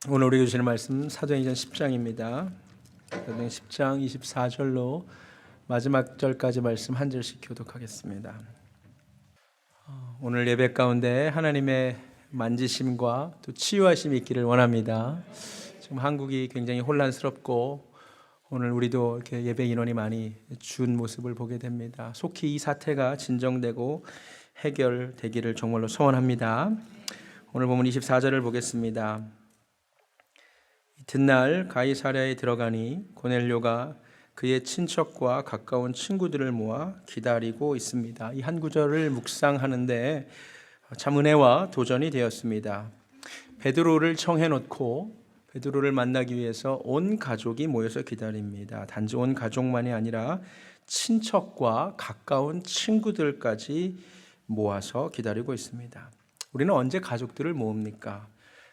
오늘 우리가 주시는 말씀 사도행전 10장입니다. 사도행전 10장 24절로 마지막 절까지 말씀 한 절씩 교독하겠습니다. 오늘 예배 가운데 하나님의 만지심과 또 치유하심이 있기를 원합니다. 지금 한국이 굉장히 혼란스럽고 오늘 우리도 이렇게 예배 인원이 많이 준 모습을 보게 됩니다. 속히 이 사태가 진정되고 해결되기를 정말로 소원합니다. 오늘 보면 24절을 보겠습니다. 이튿날 가이사랴에 들어가니 고넬료가 그의 친척과 가까운 친구들을 모아 기다리고 있습니다. 이 한 구절을 묵상하는데 참 은혜와 도전이 되었습니다. 베드로를 청해놓고 베드로를 만나기 위해서 온 가족이 모여서 기다립니다. 단지 온 가족만이 아니라 친척과 가까운 친구들까지 모아서 기다리고 있습니다. 우리는 언제 가족들을 모읍니까?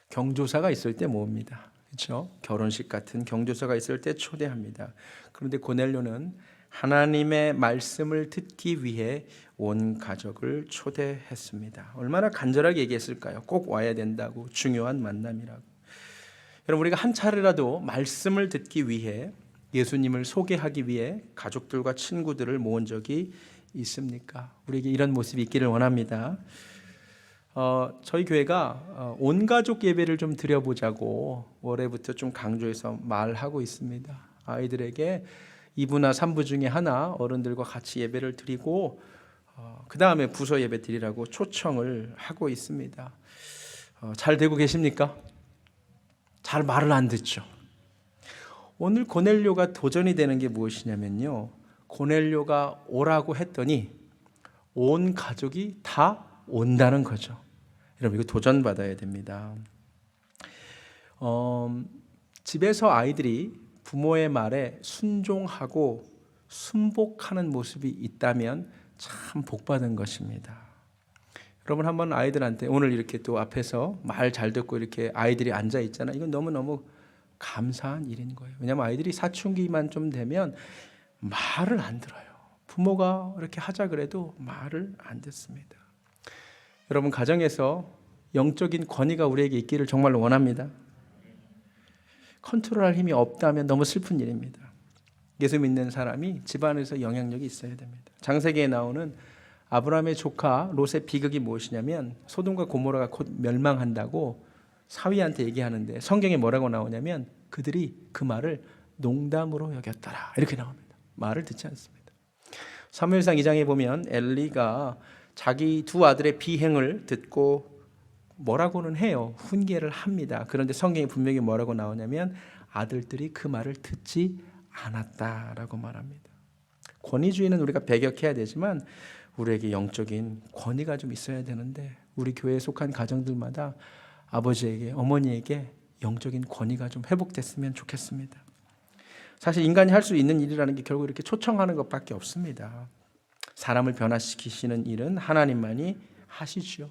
경조사가 있을 때 모읍니다. 그렇죠? 결혼식 같은 경조사가 있을 때 초대합니다. 그런데 고넬료는 하나님의 말씀을 듣기 위해 온 가족을 초대했습니다. 얼마나 간절하게 얘기했을까요? 꼭 와야 된다고, 중요한 만남이라고. 여러분, 우리가 한 차례라도 말씀을 듣기 위해, 예수님을 소개하기 위해 가족들과 친구들을 모은 적이 있습니까? 우리에게 이런 모습이 있기를 원합니다. 저희 교회가 온가족 예배를 좀 드려보자고 올해부터 좀 강조해서 말하고 있습니다. 아이들에게 2부나 3부 중에 하나 어른들과 같이 예배를 드리고 그 다음에 부서 예배 드리라고 초청을 하고 있습니다. 잘 되고 계십니까? 잘 말을 안 듣죠. 오늘 고넬료가 도전이 되는 게 무엇이냐면요, 고넬료가 오라고 했더니 온 가족이 다 온다는 거죠. 여러분, 이거 도전받아야 됩니다. 집에서 아이들이 부모의 말에 순종하고 순복하는 모습이 있다면 참 복받은 것입니다. 여러분, 한번 아이들한테 오늘 이렇게 또 앞에서 말 잘 듣고 이렇게 아이들이 앉아 있잖아요. 이건 너무너무 감사한 일인 거예요. 왜냐하면 아이들이 사춘기만 좀 되면 말을 안 들어요. 부모가 이렇게 하자 그래도 말을 안 듣습니다. 여러분, 가정에서 영적인 권위가 우리에게 있기를 정말로 원합니다. 컨트롤할 힘이 없다면 너무 슬픈 일입니다. 예수 믿는 사람이 집안에서 영향력이 있어야 됩니다. 창세기에 나오는 아브라함의 조카 롯의 비극이 무엇이냐면 소돔과 고모라가 곧 멸망한다고 사위한테 얘기하는데 성경에 뭐라고 나오냐면 그들이 그 말을 농담으로 여겼더라, 이렇게 나옵니다. 말을 듣지 않습니다. 사무엘상 2장에 보면 엘리가 자기 두 아들의 비행을 듣고 뭐라고는 해요. 훈계를 합니다. 그런데 성경에 분명히 뭐라고 나오냐면 아들들이 그 말을 듣지 않았다라고 말합니다. 권위주의는 우리가 배격해야 되지만 우리에게 영적인 권위가 좀 있어야 되는데 우리 교회에 속한 가정들마다 아버지에게, 어머니에게 영적인 권위가 좀 회복됐으면 좋겠습니다. 사실 인간이 할 수 있는 일이라는 게 결국 이렇게 초청하는 것밖에 없습니다. 사람을 변화시키시는 일은 하나님만이 하시죠.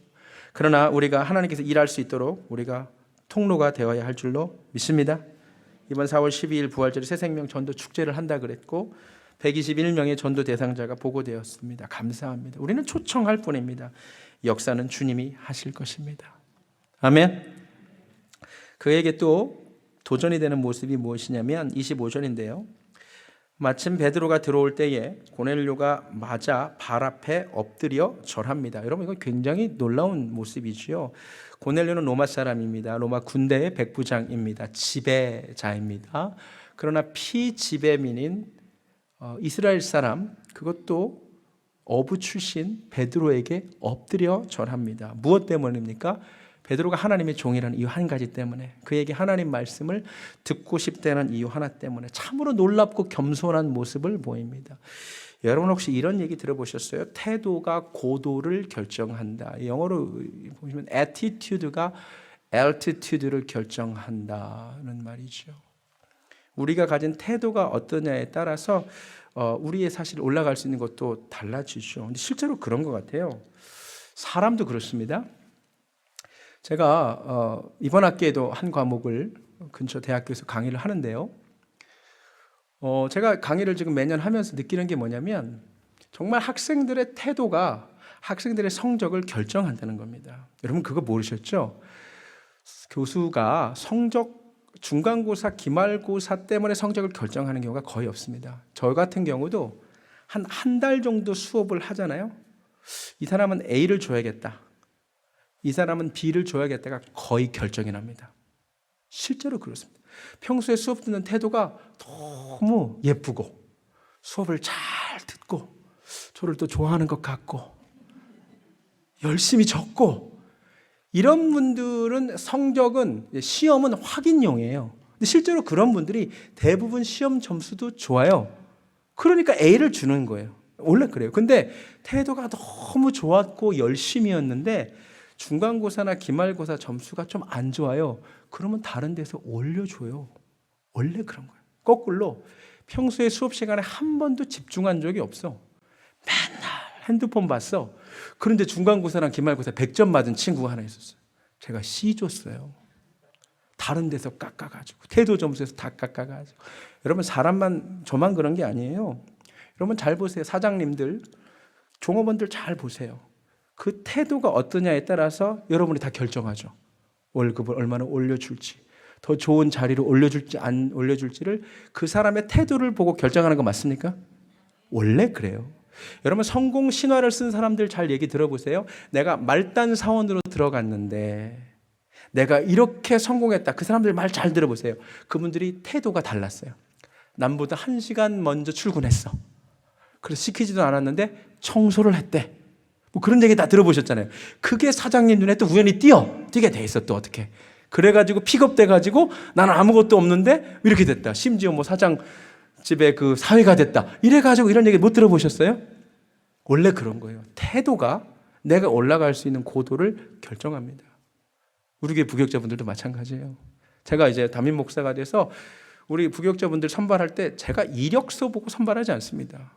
그러나 우리가 하나님께서 일할 수 있도록 우리가 통로가 되어야 할 줄로 믿습니다. 이번 4월 12일 부활절 새생명 전도 축제를 한다 그랬고 121명의 전도 대상자가 보고되었습니다. 감사합니다. 우리는 초청할 뿐입니다. 역사는 주님이 하실 것입니다. 아멘. 그에게 또 도전이 되는 모습이 무엇이냐면 25절인데요. 마침 베드로가 들어올 때에 고넬료가 맞아 발 앞에 엎드려 절합니다. 여러분, 이건 굉장히 놀라운 모습이지요. 고넬료는 로마 사람입니다. 로마 군대의 백부장입니다. 지배자입니다. 그러나 피지배민인 이스라엘 사람, 그것도 어부 출신 베드로에게 엎드려 절합니다. 무엇 때문입니까? 베드로가 하나님의 종이라는 이유 한 가지 때문에, 그에게 하나님 말씀을 듣고 싶다는 이유 하나 때문에 참으로 놀랍고 겸손한 모습을 보입니다. 여러분, 혹시 이런 얘기 들어보셨어요? 태도가 고도를 결정한다. 영어로 보시면 attitude가 altitude를 결정한다는 말이죠. 우리가 가진 태도가 어떠냐에 따라서 우리의 사실 올라갈 수 있는 것도 달라지죠. 근데 실제로 그런 것 같아요. 사람도 그렇습니다. 제가 이번 학기에도 한 과목을 근처 대학교에서 강의를 하는데요. 제가 강의를 지금 매년 하면서 느끼는 게 뭐냐면 정말 학생들의 태도가 학생들의 성적을 결정한다는 겁니다. 여러분, 그거 모르셨죠? 교수가 중간고사, 기말고사 때문에 성적을 결정하는 경우가 거의 없습니다. 저 같은 경우도 한 달 정도 수업을 하잖아요. 이 사람은 A를 줘야겠다, 이 사람은 B를 줘야겠다가 거의 결정이 납니다. 실제로 그렇습니다. 평소에 수업 듣는 태도가 너무 예쁘고 수업을 잘 듣고 저를 또 좋아하는 것 같고 열심히 적고, 이런 분들은 성적은, 시험은 확인용이에요. 근데 실제로 그런 분들이 대부분 시험 점수도 좋아요. 그러니까 A를 주는 거예요. 원래 그래요. 근데 태도가 너무 좋았고 열심히였는데 중간고사나 기말고사 점수가 좀 안 좋아요. 그러면 다른 데서 올려줘요. 원래 그런 거예요. 거꾸로 평소에 수업 시간에 한 번도 집중한 적이 없어. 맨날 핸드폰 봤어. 그런데 중간고사랑 기말고사 100점 맞은 친구가 하나 있었어요. 제가 C 줬어요. 다른 데서 깎아가지고, 태도 점수에서 다 깎아가지고. 여러분, 저만 그런 게 아니에요. 여러분 잘 보세요. 사장님들, 종업원들 잘 보세요. 그 태도가 어떠냐에 따라서 여러분이 다 결정하죠. 월급을 얼마나 올려줄지, 더 좋은 자리로 올려줄지 안 올려줄지를 그 사람의 태도를 보고 결정하는 거 맞습니까? 원래 그래요. 여러분, 성공 신화를 쓴 사람들 잘 얘기 들어보세요. 내가 말단 사원으로 들어갔는데 내가 이렇게 성공했다. 그 사람들 말 잘 들어보세요. 그분들이 태도가 달랐어요. 남보다 1시간 먼저 출근했어. 그래서 시키지도 않았는데 청소를 했대. 뭐 그런 얘기 다 들어보셨잖아요. 그게 사장님 눈에 또 우연히 뛰게 돼 있어. 또 어떻게 그래가지고 픽업돼가지고 나는 아무것도 없는데 이렇게 됐다. 심지어 뭐 사장 집에 그 사회가 됐다. 이래가지고 이런 얘기 못 들어보셨어요? 원래 그런 거예요. 태도가 내가 올라갈 수 있는 고도를 결정합니다. 우리 교회 부교육자분들도 마찬가지예요. 제가 이제 담임 목사가 돼서 우리 부교육자분들 선발할 때 제가 이력서 보고 선발하지 않습니다.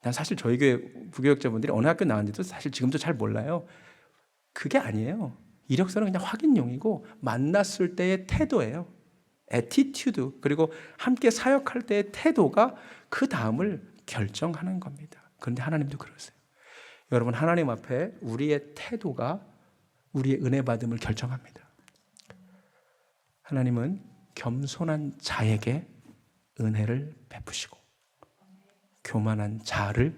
난 사실 저희 교회 부교육자분들이 어느 학교 나왔는지도 사실 지금도 잘 몰라요. 그게 아니에요. 이력서는 그냥 확인용이고 만났을 때의 태도예요. 애티튜드, 그리고 함께 사역할 때의 태도가 그 다음을 결정하는 겁니다. 그런데 하나님도 그러세요. 여러분, 하나님 앞에 우리의 태도가 우리의 은혜 받음을 결정합니다. 하나님은 겸손한 자에게 은혜를 베푸시고 교만한 자를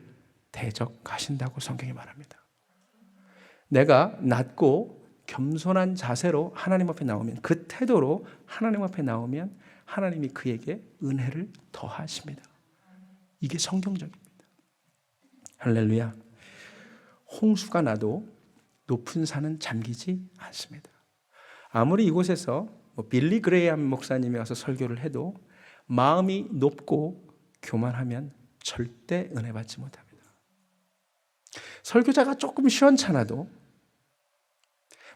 대적하신다고 성경이 말합니다. 내가 낮고 겸손한 자세로 하나님 앞에 나오면, 그 태도로 하나님 앞에 나오면 하나님이 그에게 은혜를 더하십니다. 이게 성경적입니다. 할렐루야. 홍수가 나도 높은 산은 잠기지 않습니다. 아무리 이곳에서 빌리 그레이엄 목사님이 와서 설교를 해도 마음이 높고 교만하면 절대 은혜 받지 못합니다. 설교자가 조금 시원찮아도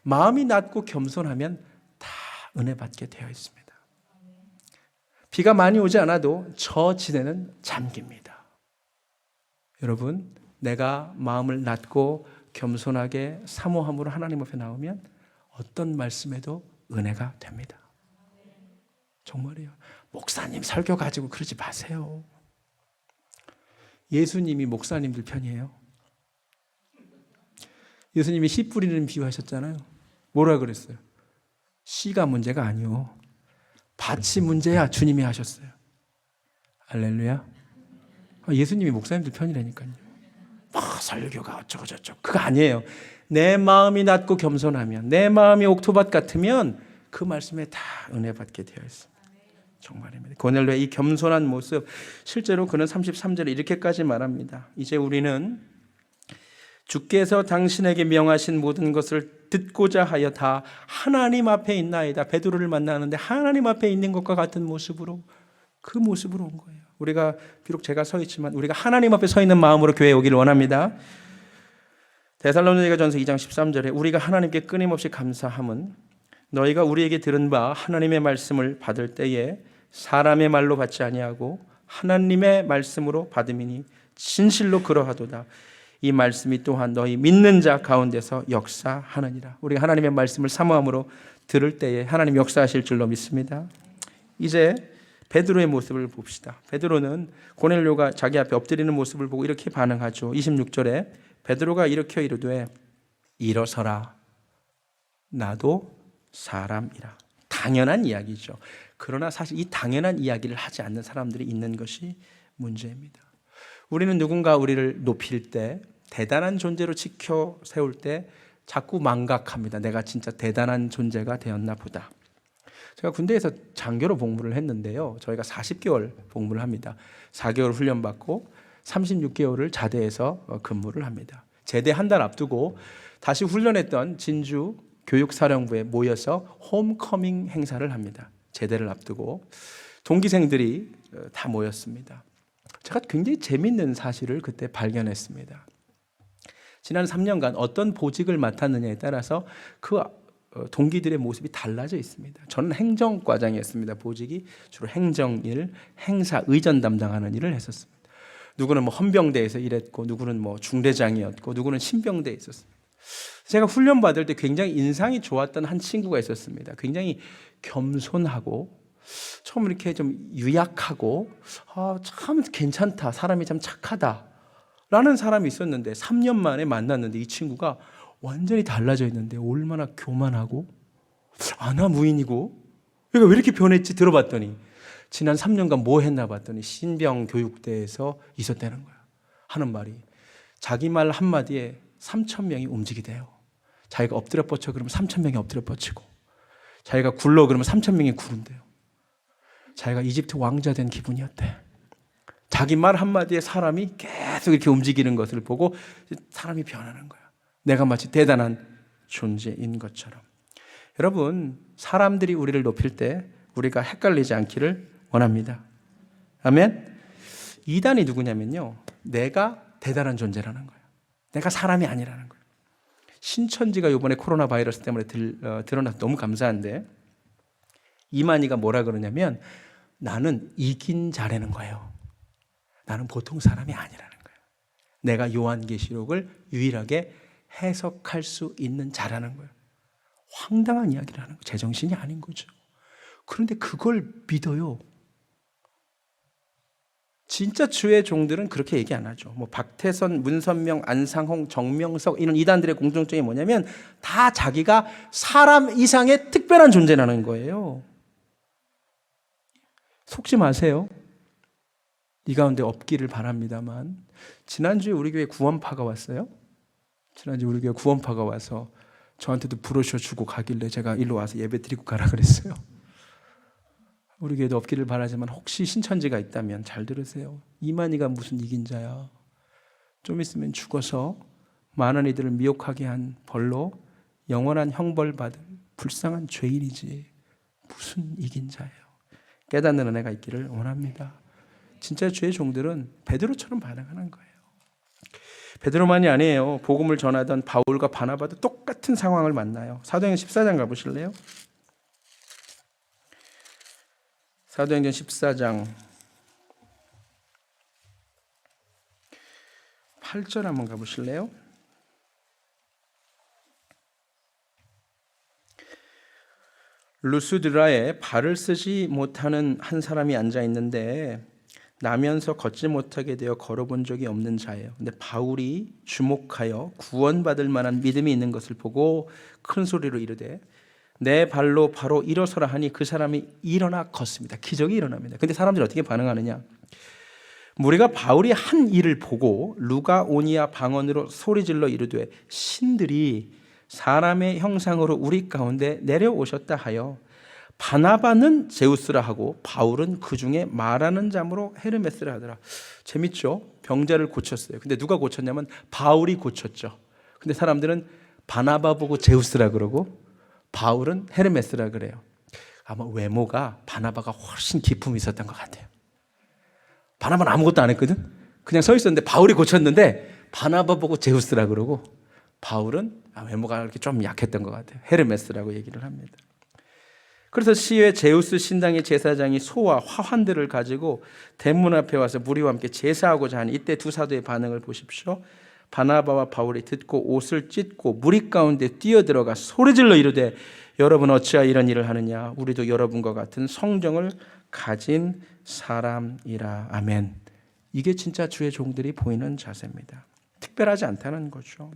마음이 낮고 겸손하면 다 은혜 받게 되어 있습니다. 비가 많이 오지 않아도 저 지대는 잠깁니다. 여러분, 내가 마음을 낮고 겸손하게 사모함으로 하나님 앞에 나오면 어떤 말씀에도 은혜가 됩니다. 정말이에요. 목사님 설교 가지고 그러지 마세요. 예수님이 목사님들 편이에요. 예수님이 씨 뿌리는 비유하셨잖아요. 뭐라 그랬어요? 씨가 문제가 아니요, 밭이 문제야. 주님이 하셨어요. 할렐루야. 예수님이 목사님들 편이라니까요. 설교가 어쩌고 저쩌고 그거 아니에요. 내 마음이 낮고 겸손하면, 내 마음이 옥토밭 같으면 그 말씀에 다 은혜 받게 되어 있습니다. 정말입니다. 고넬료의 이 겸손한 모습, 실제로 그는 33절에 이렇게까지 말합니다. 이제 우리는 주께서 당신에게 명하신 모든 것을 듣고자 하여 다 하나님 앞에 있나이다. 베드로를 만나는데 하나님 앞에 있는 것과 같은 모습으로, 그 모습으로 온 거예요. 우리가 비록 제가 서 있지만 우리가 하나님 앞에 서 있는 마음으로 교회에 오기를 원합니다. 데살로니가전서 2장 13절에 우리가 하나님께 끊임없이 감사함은 너희가 우리에게 들은 바 하나님의 말씀을 받을 때에 사람의 말로 받지 아니하고 하나님의 말씀으로 받음이니 진실로 그러하도다. 이 말씀이 또한 너희 믿는 자 가운데서 역사하느니라. 우리가 하나님의 말씀을 사모함으로 들을 때에 하나님 역사하실 줄로 믿습니다. 이제 베드로의 모습을 봅시다. 베드로는 고넬료가 자기 앞에 엎드리는 모습을 보고 이렇게 반응하죠. 26절에 베드로가 일으켜 이르되 일어서라, 나도 사람이라. 당연한 이야기죠. 그러나 사실 이 당연한 이야기를 하지 않는 사람들이 있는 것이 문제입니다. 우리는 누군가 우리를 높일 때, 대단한 존재로 지켜 세울 때 자꾸 망각합니다. 내가 진짜 대단한 존재가 되었나 보다. 제가 군대에서 장교로 복무를 했는데요. 저희가 40개월 복무를 합니다. 4개월 훈련받고 36개월을 자대에서 근무를 합니다. 제대 한 달 앞두고 다시 훈련했던 진주 교육사령부에 모여서 홈커밍 행사를 합니다. 제대를 앞두고 동기생들이 다 모였습니다. 제가 굉장히 재밌는 사실을 그때 발견했습니다. 지난 3년간 어떤 보직을 맡았느냐에 따라서 그 동기들의 모습이 달라져 있습니다. 저는 행정과장이었습니다. 보직이 주로 행정일, 행사, 의전 담당하는 일을 했었습니다. 누구는 뭐 헌병대에서 일했고, 누구는 뭐 중대장이었고, 누구는 신병대에 있었습니다. 제가 훈련 받을 때 굉장히 인상이 좋았던 한 친구가 있었습니다. 굉장히 겸손하고 처음 이렇게 좀 유약하고 참 괜찮다, 사람이 참 착하다 라는 사람이 있었는데 3년 만에 만났는데 이 친구가 완전히 달라져 있는데 얼마나 교만하고 아나무인이고 얘가 왜 이렇게 변했지 들어봤더니 지난 3년간 뭐 했나 봤더니 신병 교육대에서 있었다는 거야. 하는 말이 자기 말 한마디에 3,000명이 움직이대요. 자기가 엎드려 뻗쳐 그러면 3,000명이 엎드려 뻗치고, 자기가 굴러 그러면 3,000명이 구른대요. 자기가 이집트 왕자 된 기분이었대. 자기 말 한마디에 사람이 계속 이렇게 움직이는 것을 보고 사람이 변하는 거야. 내가 마치 대단한 존재인 것처럼. 여러분, 사람들이 우리를 높일 때 우리가 헷갈리지 않기를 원합니다. 아멘. 이단이 누구냐면요, 내가 대단한 존재라는 거예요. 내가 사람이 아니라는 거예요. 신천지가 이번에 코로나 바이러스 때문에 드러나서 너무 감사한데, 이만희가 뭐라 그러냐면 나는 이긴 자라는 거예요. 나는 보통 사람이 아니라는 거예요. 내가 요한계시록을 유일하게 해석할 수 있는 자라는 거예요. 황당한 이야기를 하는 거예요. 제정신이 아닌 거죠. 그런데 그걸 믿어요. 진짜 주의 종들은 그렇게 얘기 안 하죠. 뭐 박태선, 문선명, 안상홍, 정명석 이런 이단들의 공통점이 뭐냐면 다 자기가 사람 이상의 특별한 존재라는 거예요. 속지 마세요. 이 가운데 없기를 바랍니다만, 지난주에 우리 교회 구원파가 왔어요. 지난주에 우리 교회 구원파가 와서 저한테도 브로셔 주고 가길래 제가 일로 와서 예배 드리고 가라 그랬어요. 우리 교회도 없기를 바라지만 혹시 신천지가 있다면 잘 들으세요. 이만희가 무슨 이긴 자야. 좀 있으면 죽어서 많은 이들을 미혹하게 한 벌로 영원한 형벌 받을 불쌍한 죄인이지 무슨 이긴 자예요. 깨닫는 은혜가 있기를 원합니다. 진짜 주의 종들은 베드로처럼 반응하는 거예요. 베드로만이 아니에요. 복음을 전하던 바울과 바나바도 똑같은 상황을 만나요. 사도행전 14장 가보실래요? 사도행전 14장 8절 한번 가보실래요? 루스드라에 발을 쓰지 못하는 한 사람이 앉아 있는데 나면서 걷지 못하게 되어 걸어본 적이 없는 자예요. 근데 바울이 주목하여 구원받을 만한 믿음이 있는 것을 보고 큰 소리로 이르되 내 발로 바로 일어서라 하니 그 사람이 일어나 걷습니다. 기적이 일어납니다. 근데 사람들이 어떻게 반응하느냐? 우리가 바울이 한 일을 보고 루가오니아 방언으로 소리질러 이르되 신들이 사람의 형상으로 우리 가운데 내려오셨다 하여 바나바는 제우스라 하고 바울은 그 중에 말하는 자므로 헤르메스라 하더라. 재밌죠? 병자를 고쳤어요. 근데 누가 고쳤냐면 바울이 고쳤죠. 근데 사람들은 바나바 보고 제우스라 그러고 바울은 헤르메스라 그래요. 아마 외모가 바나바가 훨씬 기품이 있었던 것 같아요. 바나바는 아무것도 안 했거든. 그냥 서 있었는데 바울이 고쳤는데 바나바 보고 제우스라 그러고 바울은 외모가 이렇게 좀 약했던 것 같아요. 헤르메스라고 얘기를 합니다. 그래서 시외 제우스 신당의 제사장이 소와 화환들을 가지고 대문 앞에 와서 무리와 함께 제사하고자 하니 이때 두 사도의 반응을 보십시오. 바나바와 바울이 듣고 옷을 찢고 무리 가운데 뛰어들어가 소리질러 이르되 여러분 어찌하여 이런 일을 하느냐? 우리도 여러분과 같은 성정을 가진 사람이라. 아멘. 이게 진짜 주의 종들이 보이는 자세입니다. 특별하지 않다는 거죠.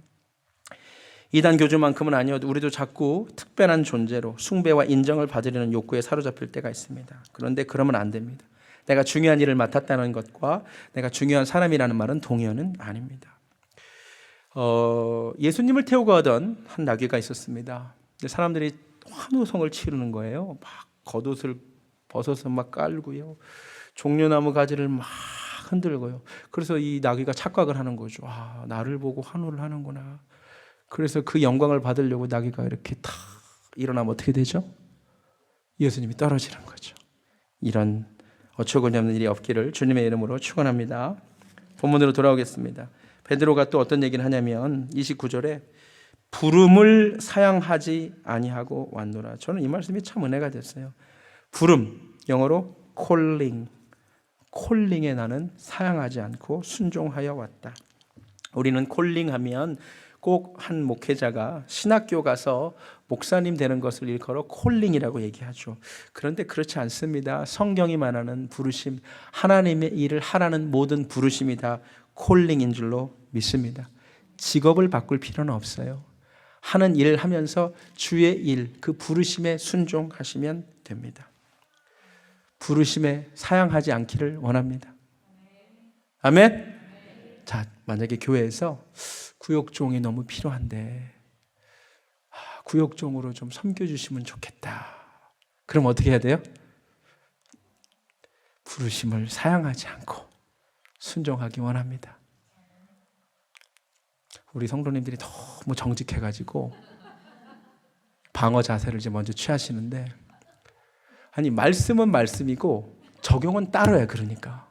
이단 교주만큼은 아니어도 우리도 자꾸 특별한 존재로 숭배와 인정을 받으려는 욕구에 사로잡힐 때가 있습니다. 그런데 그러면 안 됩니다. 내가 중요한 일을 맡았다는 것과 내가 중요한 사람이라는 말은 동의어는 아닙니다. 예수님을 태우고 가던 한 나귀가 있었습니다. 사람들이 환호성을 치르는 거예요. 막 겉옷을 벗어서 막 깔고요. 종려나무 가지를 막 흔들고요. 그래서 이 나귀가 착각을 하는 거죠. 아, 나를 보고 환호를 하는구나. 그래서 그 영광을 받으려고 나귀가 이렇게 탁 일어나면 어떻게 되죠? 예수님이 떨어지는 거죠. 이런 어처구니 없는 일이 없기를 주님의 이름으로 축원합니다. 본문으로 돌아오겠습니다. 베드로가 또 어떤 얘기를 하냐면 29절에 부름을 사양하지 아니하고 왔노라. 저는 이 말씀이 참 은혜가 됐어요. 부름, 영어로 calling, 콜링에 나는 사양하지 않고 순종하여 왔다. 우리는 콜링하면 꼭 한 목회자가 신학교 가서 목사님 되는 것을 일컬어 콜링이라고 얘기하죠. 그런데 그렇지 않습니다. 성경이 말하는 부르심, 하나님의 일을 하라는 모든 부르심이 다 콜링인 줄로 믿습니다. 직업을 바꿀 필요는 없어요. 하는 일을 하면서 주의 일, 그 부르심에 순종하시면 됩니다. 부르심에 사양하지 않기를 원합니다. 아멘? 자, 만약에 교회에서 구역종이 너무 필요한데 구역종으로 좀 섬겨주시면 좋겠다. 그럼 어떻게 해야 돼요? 부르심을 사양하지 않고 순종하기 원합니다. 우리 성도님들이 너무 정직해가지고 방어 자세를 이제 먼저 취하시는데, 아니 말씀은 말씀이고 적용은 따로야. 그러니까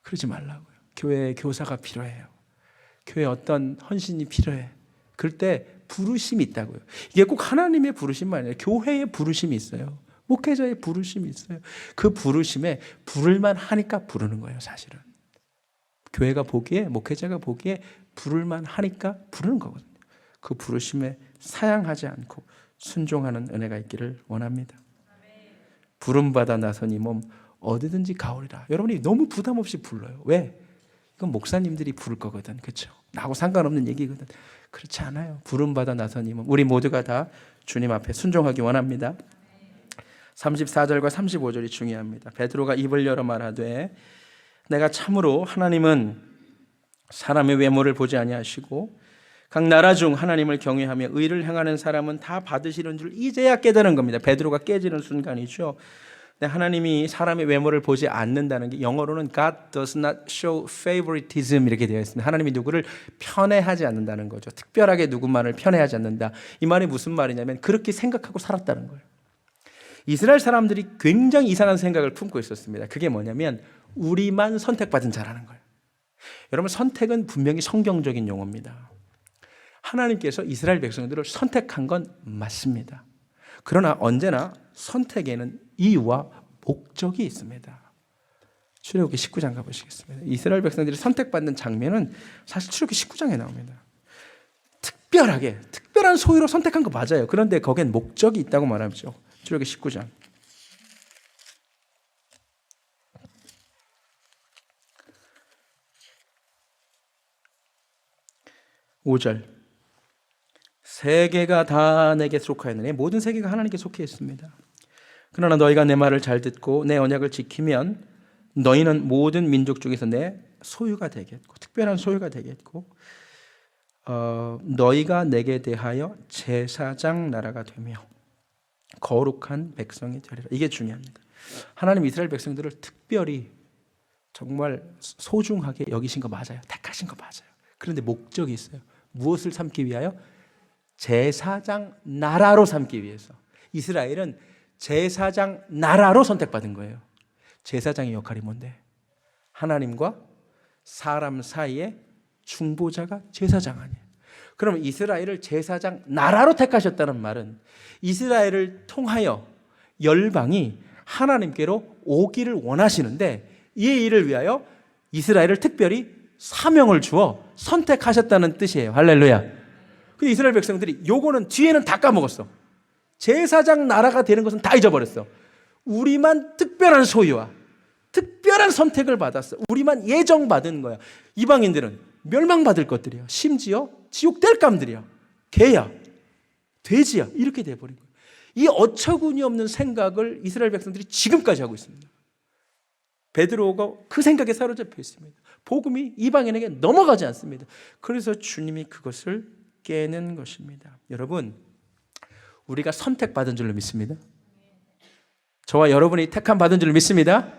그러지 말라고요. 교회에 교사가 필요해요. 교회에 어떤 헌신이 필요해. 그럴 때 부르심이 있다고요. 이게 꼭 하나님의 부르심만 아니라 교회의 부르심이 있어요. 목회자의 부르심이 있어요. 그 부르심에 부를만 하니까 부르는 거예요. 사실은 교회가 보기에, 목회자가 보기에 부를만 하니까 부르는 거거든요. 그 부르심에 사양하지 않고 순종하는 은혜가 있기를 원합니다. 부름받아 나선 이 몸 어디든지 가오리라. 여러분이 너무 부담 없이 불러요. 왜? 이건 목사님들이 부를 거거든. 그렇죠? 나하고 상관없는 얘기거든. 그렇지 않아요. 부름받아 나선 이 몸, 우리 모두가 다 주님 앞에 순종하기 원합니다. 34절과 35절이 중요합니다. 베드로가 입을 열어 말하되 내가 참으로 하나님은 사람의 외모를 보지 아니하시고 각 나라 중 하나님을 경외하며 의를 행하는 사람은 다 받으시는 줄 이제야 깨달은 겁니다. 베드로가 깨지는 순간이죠. 하나님이 사람의 외모를 보지 않는다는 게 영어로는 God does not show favoritism 이렇게 되어 있습니다. 하나님이 누구를 편애하지 않는다는 거죠. 특별하게 누구만을 편애하지 않는다. 이 말이 무슨 말이냐면 그렇게 생각하고 살았다는 거예요. 이스라엘 사람들이 굉장히 이상한 생각을 품고 있었습니다. 그게 뭐냐면 우리만 선택받은 자라는 거예요. 여러분, 선택은 분명히 성경적인 용어입니다. 하나님께서 이스라엘 백성들을 선택한 건 맞습니다. 그러나 언제나 선택에는 이유와 목적이 있습니다. 출애굽기 19장 가보시겠습니다. 이스라엘 백성들이 선택받는 장면은 사실 출애굽기 19장에 나옵니다. 특별하게, 특별한 소유로 선택한 거 맞아요. 그런데 거기엔 목적이 있다고 말하죠. 출애굽기 19장. (5절) 세계가 다 내게 속하였느니 모든 세계가 하나님께 속해 있습니다. 그러나 너희가 내 말을 잘 듣고 내 언약을 지키면 너희는 모든 민족 중에서 내 소유가 되겠고 특별한 소유가 되겠고 너희가 내게 대하여 제사장 나라가 되며 거룩한 백성이 되리라. 이게 중요합니다. 하나님 이스라엘 백성들을 특별히 정말 소중하게 여기신 거 맞아요. 택하신 거 맞아요. 그런데 목적이 있어요. 무엇을 삼기 위하여? 제사장 나라로 삼기 위해서. 이스라엘은 제사장 나라로 선택받은 거예요. 제사장의 역할이 뭔데? 하나님과 사람 사이의 중보자가 제사장 아니에요. 그럼 이스라엘을 제사장 나라로 택하셨다는 말은 이스라엘을 통하여 열방이 하나님께로 오기를 원하시는데 이 일을 위하여 이스라엘을 특별히 사명을 주어 선택하셨다는 뜻이에요. 할렐루야. 근데 이스라엘 백성들이 요거는 뒤에는 다 까먹었어. 제사장 나라가 되는 것은 다 잊어버렸어. 우리만 특별한 소유와 특별한 선택을 받았어. 우리만 예정받은 거야. 이방인들은 멸망받을 것들이야. 심지어 지옥 뗄감들이야. 개야, 돼지야 이렇게 돼버린 거예요. 이 어처구니 없는 생각을 이스라엘 백성들이 지금까지 하고 있습니다. 베드로가 그 생각에 사로잡혀 있습니다. 복음이 이방인에게 넘어가지 않습니다. 그래서 주님이 그것을 깨는 것입니다. 여러분, 우리가 선택받은 줄로 믿습니다. 저와 여러분이 택함 받은 줄로 믿습니다.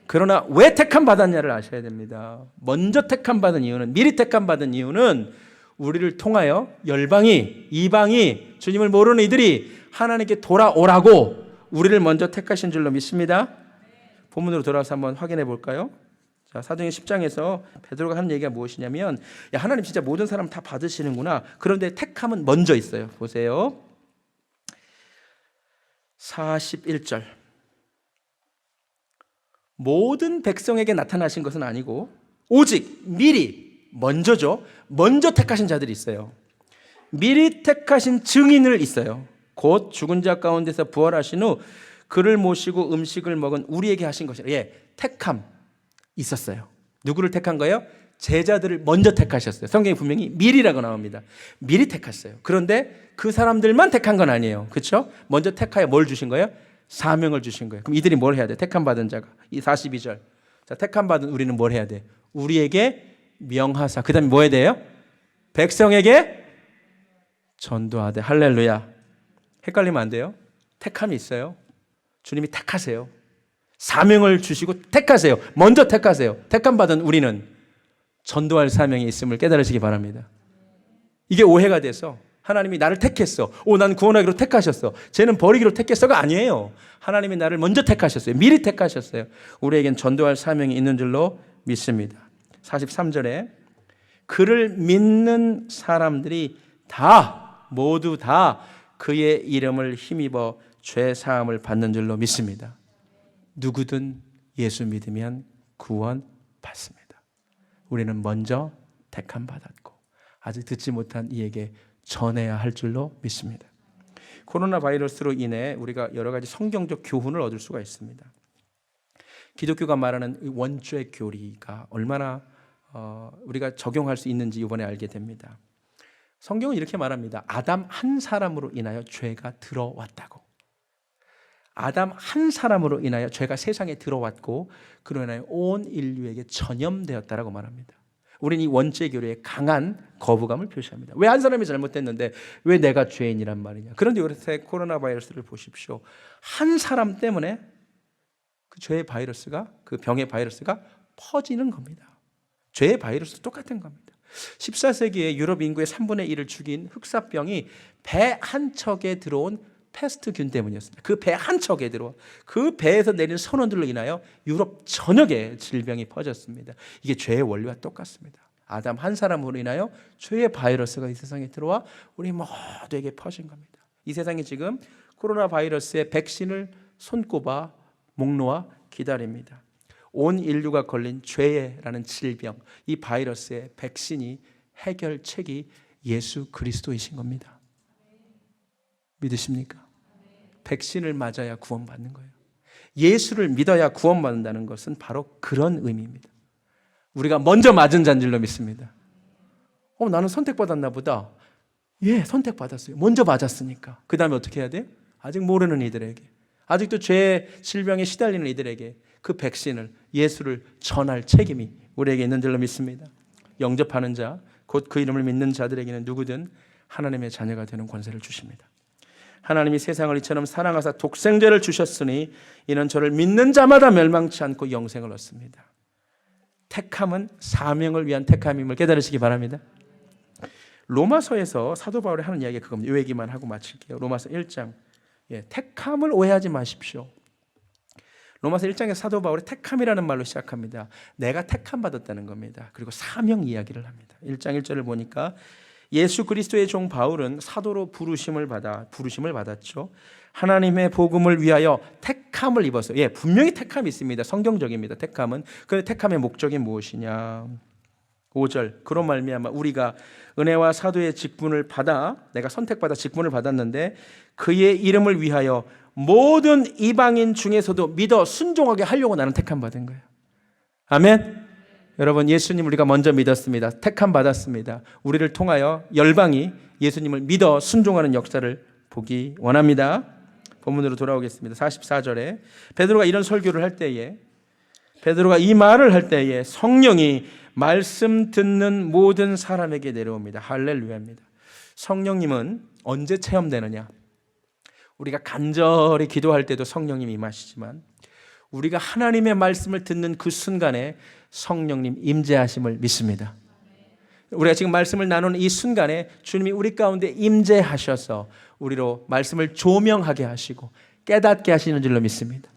그러나 왜 택함 받았냐를 아셔야 됩니다. 먼저 택함 받은 이유는, 미리 택함 받은 이유는 우리를 통하여 열방이, 이방이, 주님을 모르는 이들이 하나님께 돌아오라고 우리를 먼저 택하신 줄로 믿습니다. 본문으로 돌아와서 한번 확인해 볼까요? 자, 사도행전 10장에서 베드로가 하는 얘기가 무엇이냐면, 야, 하나님 진짜 모든 사람 다 받으시는구나. 그런데 택함은 먼저 있어요. 보세요. 41절. 모든 백성에게 나타나신 것은 아니고 오직 미리, 먼저죠. 먼저 택하신 자들이 있어요. 미리 택하신 증인을 있어요. 곧 죽은 자 가운데서 부활하신 후 그를 모시고 음식을 먹은 우리에게 하신 것이라. 예, 택함 있었어요. 누구를 택한 거예요? 제자들을 먼저 택하셨어요. 성경에 분명히 미리라고 나옵니다. 미리 택했어요. 그런데 그 사람들만 택한 건 아니에요. 그렇죠? 먼저 택하여 뭘 주신 거예요? 사명을 주신 거예요. 그럼 이들이 뭘 해야 돼? 택함 받은 자가. 이 42절. 자, 택함 받은 우리는 뭘 해야 돼? 우리에게 명하사. 그다음에 뭐 해야 돼요? 백성에게 전도하되. 할렐루야. 헷갈리면 안 돼요. 택함이 있어요. 주님이 택하세요. 사명을 주시고 택하세요. 먼저 택하세요. 택함 받은 우리는 전도할 사명이 있음을 깨달으시기 바랍니다. 이게 오해가 돼서 하나님이 나를 택했어. 난 구원하기로 택하셨어. 쟤는 버리기로 택했어가 아니에요. 하나님이 나를 먼저 택하셨어요. 미리 택하셨어요. 우리에겐 전도할 사명이 있는 줄로 믿습니다. 43절에 그를 믿는 사람들이 다, 모두 다 그의 이름을 힘입어 죄 사함을 받는 줄로 믿습니다. 누구든 예수 믿으면 구원 받습니다. 우리는 먼저 택함 받았고 아직 듣지 못한 이에게 전해야 할 줄로 믿습니다. 코로나 바이러스로 인해 우리가 여러 가지 성경적 교훈을 얻을 수가 있습니다. 기독교가 말하는 원죄 교리가 얼마나 우리가 적용할 수 있는지 이번에 알게 됩니다. 성경은 이렇게 말합니다. 아담 한 사람으로 인하여 죄가 들어왔다고. 아담 한 사람으로 인하여 죄가 세상에 들어왔고 그로 인하여 온 인류에게 전염되었다라고 말합니다. 우리는 이 원죄 교리에 강한 거부감을 표시합니다. 왜 한 사람이 잘못됐는데 왜 내가 죄인이란 말이냐. 그런데 요새 코로나 바이러스를 보십시오. 한 사람 때문에 그 죄의 바이러스가, 그 병의 바이러스가 퍼지는 겁니다. 죄의 바이러스 똑같은 겁니다. 14세기에 유럽 인구의 3분의 1을 죽인 흑사병이 배 한 척에 들어온 패스트균 때문이었습니다. 그 배 한 척에 들어와 그 배에서 내린 선원들로 인하여 유럽 전역에 질병이 퍼졌습니다. 이게 죄의 원리와 똑같습니다. 아담 한 사람으로 인하여 죄의 바이러스가 이 세상에 들어와 우리 모두에게 퍼진 겁니다. 이 세상이 지금 코로나 바이러스의 백신을 손꼽아 목 놓아 기다립니다. 온 인류가 걸린 죄라는 질병, 이 바이러스의 백신이, 해결책이 예수 그리스도이신 겁니다. 믿으십니까? 백신을 맞아야 구원받는 거예요. 예수를 믿어야 구원받는다는 것은 바로 그런 의미입니다. 우리가 먼저 맞은 자인 줄로 믿습니다. 나는 선택받았나 보다. 예, 선택받았어요. 먼저 맞았으니까. 그 다음에 어떻게 해야 돼요? 아직 모르는 이들에게, 아직도 죄 질병에 시달리는 이들에게 그 백신을, 예수를 전할 책임이 우리에게 있는 줄로 믿습니다. 영접하는 자, 곧 그 이름을 믿는 자들에게는 누구든 하나님의 자녀가 되는 권세를 주십니다. 하나님이 세상을 이처럼 사랑하사 독생자를 주셨으니 이는 저를 믿는 자마다 멸망치 않고 영생을 얻습니다. 택함은 사명을 위한 택함임을 깨달으시기 바랍니다. 로마서에서 사도 바울이 하는 이야기가 그겁니다. 이 얘기만 하고 마칠게요. 로마서 1장. 택함을 오해하지 마십시오. 로마서 1장에 사도 바울이 택함이라는 말로 시작합니다. 내가 택함 받았다는 겁니다. 그리고 사명 이야기를 합니다. 1장 1절을 보니까 예수 그리스도의 종 바울은 사도로 부르심을 받았죠. 하나님의 복음을 위하여 택함을 입었어요. 예, 분명히 택함이 있습니다. 성경적입니다. 택함은. 그런데 택함의 목적이 무엇이냐? 5절. 그런 말미암아 우리가 은혜와 사도의 직분을 받아, 내가 선택받아 직분을 받았는데 그의 이름을 위하여 모든 이방인 중에서도 믿어 순종하게 하려고 나는 택함 받은 거예요. 아멘. 여러분, 예수님 우리가 먼저 믿었습니다. 택함 받았습니다. 우리를 통하여 열방이, 예수님을 믿어 순종하는 역사를 보기 원합니다. 본문으로 돌아오겠습니다. 44절에 베드로가 이런 설교를 할 때에, 베드로가 이 말을 할 때에 성령이 말씀 듣는 모든 사람에게 내려옵니다. 할렐루야입니다. 성령님은 언제 체험되느냐? 우리가 간절히 기도할 때도 성령님이 임하시지만 우리가 하나님의 말씀을 듣는 그 순간에 성령님 임재하심을 믿습니다. 우리가 지금 말씀을 나누는 이 순간에 주님이 우리 가운데 임재하셔서 우리로 말씀을 조명하게 하시고 깨닫게 하시는 줄로 믿습니다.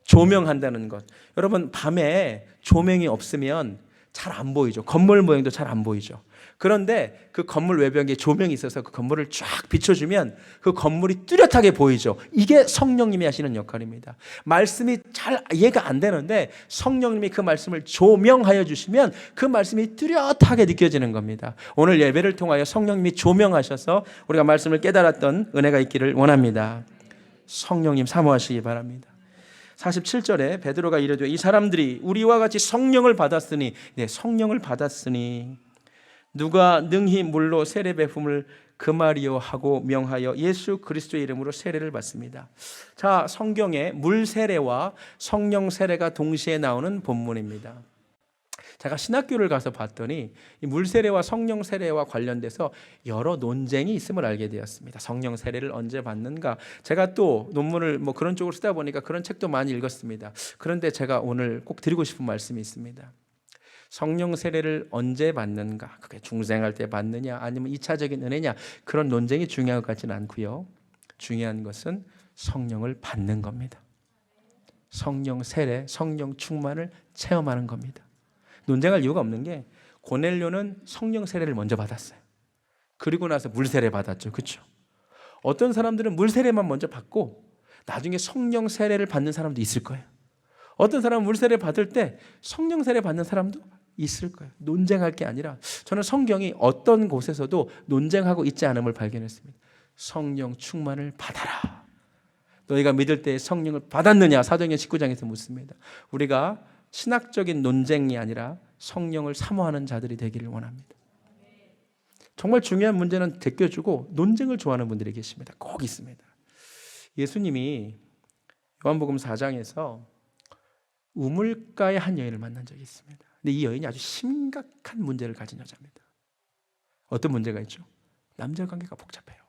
조명한다는 것. 여러분, 밤에 조명이 없으면 잘 안 보이죠. 건물 모양도 잘 안 보이죠. 그런데 그 건물 외벽에 조명이 있어서 그 건물을 쫙 비춰주면 그 건물이 뚜렷하게 보이죠. 이게 성령님이 하시는 역할입니다. 말씀이 잘 이해가 안 되는데 성령님이 그 말씀을 조명하여 주시면 그 말씀이 뚜렷하게 느껴지는 겁니다. 오늘 예배를 통하여 성령님이 조명하셔서 우리가 말씀을 깨달았던 은혜가 있기를 원합니다. 성령님 사모하시기 바랍니다. 47절에 베드로가 이르되 이 사람들이 우리와 같이 성령을 받았으니, 성령을 받았으니 누가 능히 물로 세례 베품을 금하리요 하고 명하여 예수 그리스도의 이름으로 세례를 받습니다. 자, 성경에 물 세례와 성령 세례가 동시에 나오는 본문입니다. 제가 신학교를 가서 봤더니 이 물 세례와 성령 세례와 관련돼서 여러 논쟁이 있음을 알게 되었습니다. 성령 세례를 언제 받는가? 제가 또 논문을 그런 쪽으로 쓰다 보니까 그런 책도 많이 읽었습니다. 그런데 제가 오늘 꼭 드리고 싶은 말씀이 있습니다. 성령 세례를 언제 받는가? 그게 중생할 때 받느냐 아니면 2차적인 은혜냐? 그런 논쟁이 중요한 것 같지는 않고요. 중요한 것은 성령을 받는 겁니다. 성령 세례, 성령 충만을 체험하는 겁니다. 논쟁할 이유가 없는 게 고넬료는 성령 세례를 먼저 받았어요. 그리고 나서 물 세례 받았죠. 그렇죠? 어떤 사람들은 물 세례만 먼저 받고 나중에 성령 세례를 받는 사람도 있을 거예요. 어떤 사람은 물 세례 받을 때 성령 세례 받는 사람도 있을 거예요. 논쟁할 게 아니라 저는 성경이 어떤 곳에서도 논쟁하고 있지 않음을 발견했습니다. 성령 충만을 받아라. 너희가 믿을 때 성령을 받았느냐? 사도행전 19장에서 묻습니다. 우리가 신학적인 논쟁이 아니라 성령을 사모하는 자들이 되기를 원합니다. 정말 중요한 문제는 제껴주고 논쟁을 좋아하는 분들이 계십니다. 꼭 있습니다. 예수님이 요한복음 4장에서 우물가의 한 여인을 만난 적이 있습니다. 근데 이 여인이 아주 심각한 문제를 가진 여자입니다. 어떤 문제가 있죠? 남자 관계가 복잡해요.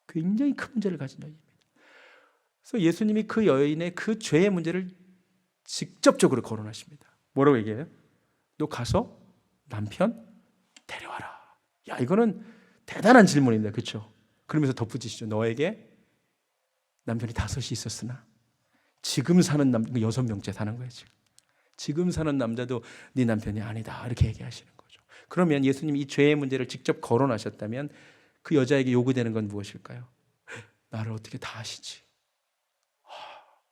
굉장히 큰 문제를 가진 여인입니다. 그래서 예수님이 그 여인의 그 죄의 문제를 직접적으로 거론하십니다. 뭐라고 얘기해요? 너 가서 남편 데려와라. 야, 이거는 대단한 질문입니다. 그렇죠? 그러면서 덧붙이시죠. 너에게 남편이 5이 있었으나 지금 사는 남자 6명째 사는 거예요. 지금 사는 남자도 네 남편이 아니다. 이렇게 얘기하시는 거죠. 그러면 예수님이 이 죄의 문제를 직접 거론하셨다면 그 여자에게 요구되는 건 무엇일까요? 나를 어떻게 다 아시지?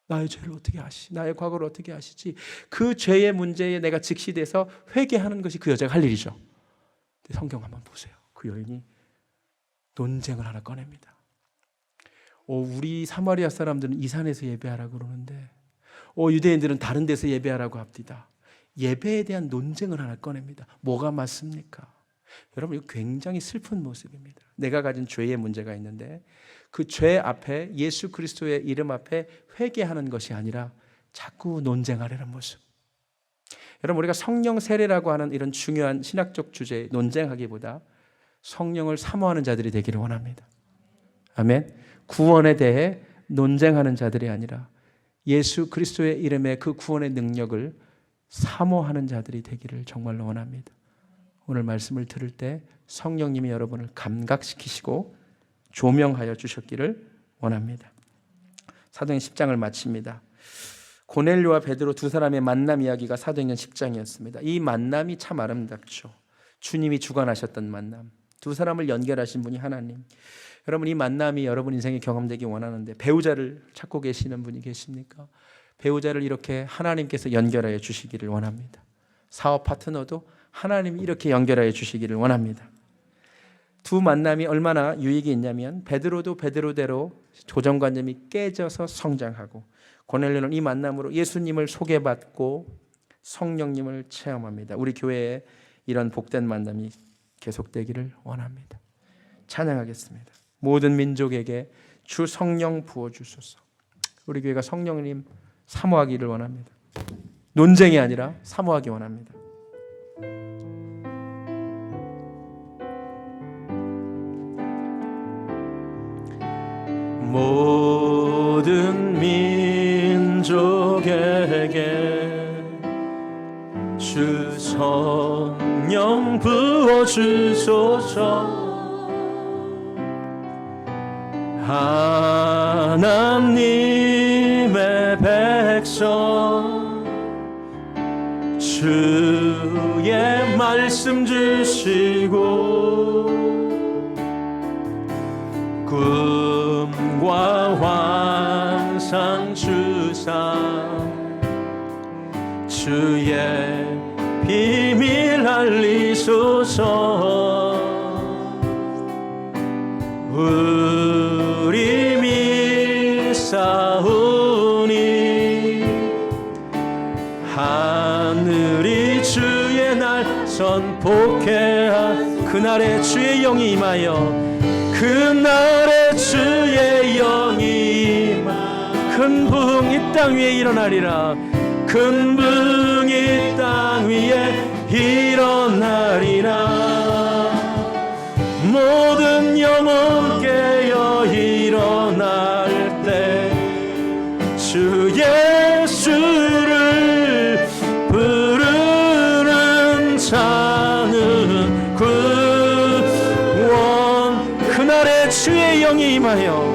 나의 죄를 어떻게 아시지? 나의 과거를 어떻게 아시지? 그 죄의 문제에 내가 직시돼서 회개하는 것이 그 여자가 할 일이죠. 근데 성경 한번 보세요. 그 여인이 논쟁을 하나 꺼냅니다. 우리 사마리아 사람들은 이 산에서 예배하라고 그러는데 유대인들은 다른 데서 예배하라고 합니다. 예배에 대한 논쟁을 하나 꺼냅니다. 뭐가 맞습니까? 여러분, 이거 굉장히 슬픈 모습입니다. 내가 가진 죄의 문제가 있는데 그 죄 앞에 예수 그리스도의 이름 앞에 회개하는 것이 아니라 자꾸 논쟁하려는 모습. 여러분, 우리가 성령 세례라고 하는 이런 중요한 신학적 주제에 논쟁하기보다 성령을 사모하는 자들이 되기를 원합니다. 아멘. 구원에 대해 논쟁하는 자들이 아니라 예수 그리스도의 이름에 그 구원의 능력을 사모하는 자들이 되기를 정말로 원합니다. 오늘 말씀을 들을 때 성령님이 여러분을 감각시키시고 조명하여 주셨기를 원합니다. 사도행전 10장을 마칩니다. 고넬료와 베드로 두 사람의 만남 이야기가 사도행전 10장이었습니다. 이 만남이 참 아름답죠. 주님이 주관하셨던 만남. 두 사람을 연결하신 분이 하나님. 여러분, 이 만남이 여러분 인생에 경험되기 원하는데 배우자를 찾고 계시는 분이 계십니까? 배우자를 이렇게 하나님께서 연결하여 주시기를 원합니다. 사업 파트너도 하나님이 이렇게 연결하여 주시기를 원합니다. 두 만남이 얼마나 유익이 있냐면 베드로도 베드로대로 고정관념이 깨져서 성장하고 고넬료는 이 만남으로 예수님을 소개받고 성령님을 체험합니다. 우리 교회에 이런 복된 만남이 계속되기를 원합니다. 찬양하겠습니다. 모든 민족에게 주 성령 부어주소서. 우리 교회가 성령님 사모하기를 원합니다. 논쟁이 아니라 사모하기 원합니다. 모든 민족에게 주 성령 부어주소서. 하나님의 백성 주의 말씀 주시고 꿈과 환상 주사 주의 비밀 알리소서. 우리 믿사오니 하늘이 주의 날 선포케한 그날에 주의 영이 임하여 그날에 주의 영이 임하 큰 부흥이 땅 위에 일어나리라. 큰 부흥이 땅 위에 일어나리라. 모든 영혼 깨어 일어날 때 주 예수를 부르는 자는 구원. 그날에 주의 영이 임하여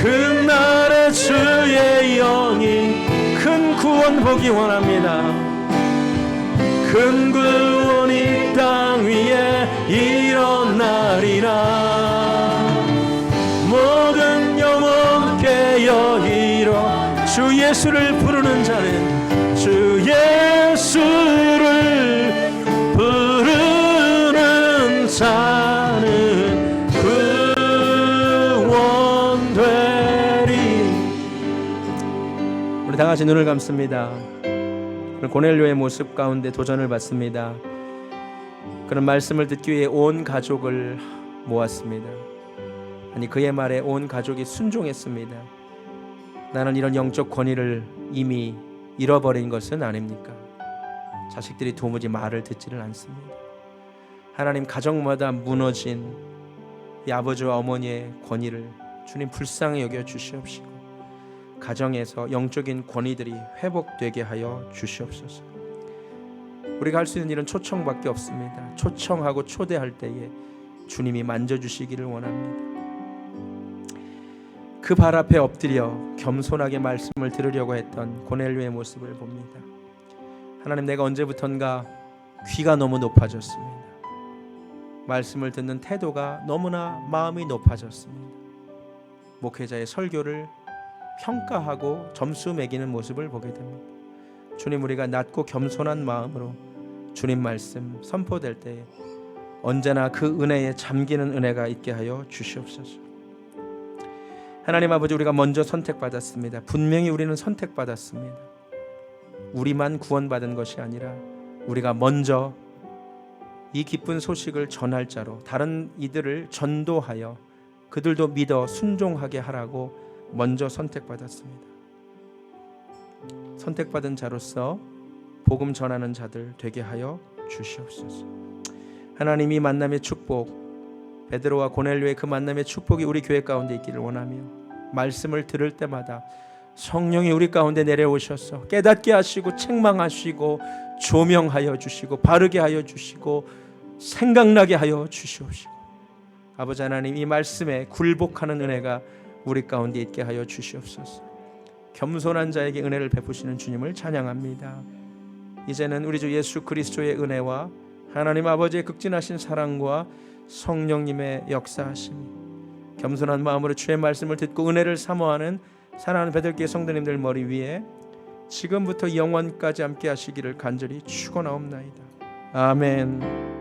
그날에 주의 영이 큰 구원 보기 원합니다. 큰 구원이 땅 위에 일어나리라. 모든 영혼 깨어 일어 주 예수를 부르는 자는 주 예수를 부르는 자는 구원되리. 우리 다 같이 눈을 감습니다. 고넬료의 모습 가운데 도전을 받습니다. 그런 말씀을 듣기 위해 온 가족을 모았습니다. 아니 그의 말에 온 가족이 순종했습니다. 나는 이런 영적 권위를 이미 잃어버린 것은 아닙니까? 자식들이 도무지 말을 듣지를 않습니다. 하나님, 가정마다 무너진 이 아버지와 어머니의 권위를 주님 불쌍히 여겨 주시옵시고 가정에서 영적인 권위들이 회복되게 하여 주시옵소서. 우리가 할 수 있는 일은 초청밖에 없습니다. 초청하고 초대할 때에 주님이 만져주시기를 원합니다. 그 발 앞에 엎드려 겸손하게 말씀을 들으려고 했던 고넬료의 모습을 봅니다. 하나님, 내가 언제부턴가 귀가 너무 높아졌습니다. 말씀을 듣는 태도가 너무나 마음이 높아졌습니다. 목회자의 설교를 평가하고 점수 매기는 모습을 보게 됩니다. 주님, 우리가 낮고 겸손한 마음으로 주님 말씀 선포될 때 언제나 그 은혜에 잠기는 은혜가 있게 하여 주시옵소서. 하나님 아버지, 우리가 먼저 선택받았습니다. 분명히 우리는 선택받았습니다. 우리만 구원받은 것이 아니라 우리가 먼저 이 기쁜 소식을 전할 자로 다른 이들을 전도하여 그들도 믿어 순종하게 하라고 먼저 선택받았습니다. 선택받은 자로서 복음 전하는 자들 되게 하여 주시옵소서. 하나님이 만남의 축복, 베드로와 고넬료의 그 만남의 축복이 우리 교회 가운데 있기를 원하며 말씀을 들을 때마다 성령이 우리 가운데 내려오셔서 깨닫게 하시고 책망하시고 조명하여 주시고 바르게 하여 주시고 생각나게 하여 주시옵시고 아버지 하나님, 이 말씀에 굴복하는 은혜가 우리 가운데 있게 하여 주시옵소서. 겸손한 자에게 은혜를 베푸시는 주님을 찬양합니다. 이제는 우리 주 예수 그리스도의 은혜와 하나님 아버지의 극진하신 사랑과 성령님의 역사하심이 겸손한 마음으로 주의 말씀을 듣고 은혜를 사모하는 사랑하는 베들기의 성도님들 머리 위에 지금부터 영원까지 함께 하시기를 간절히 축원하옵나이다. 아멘.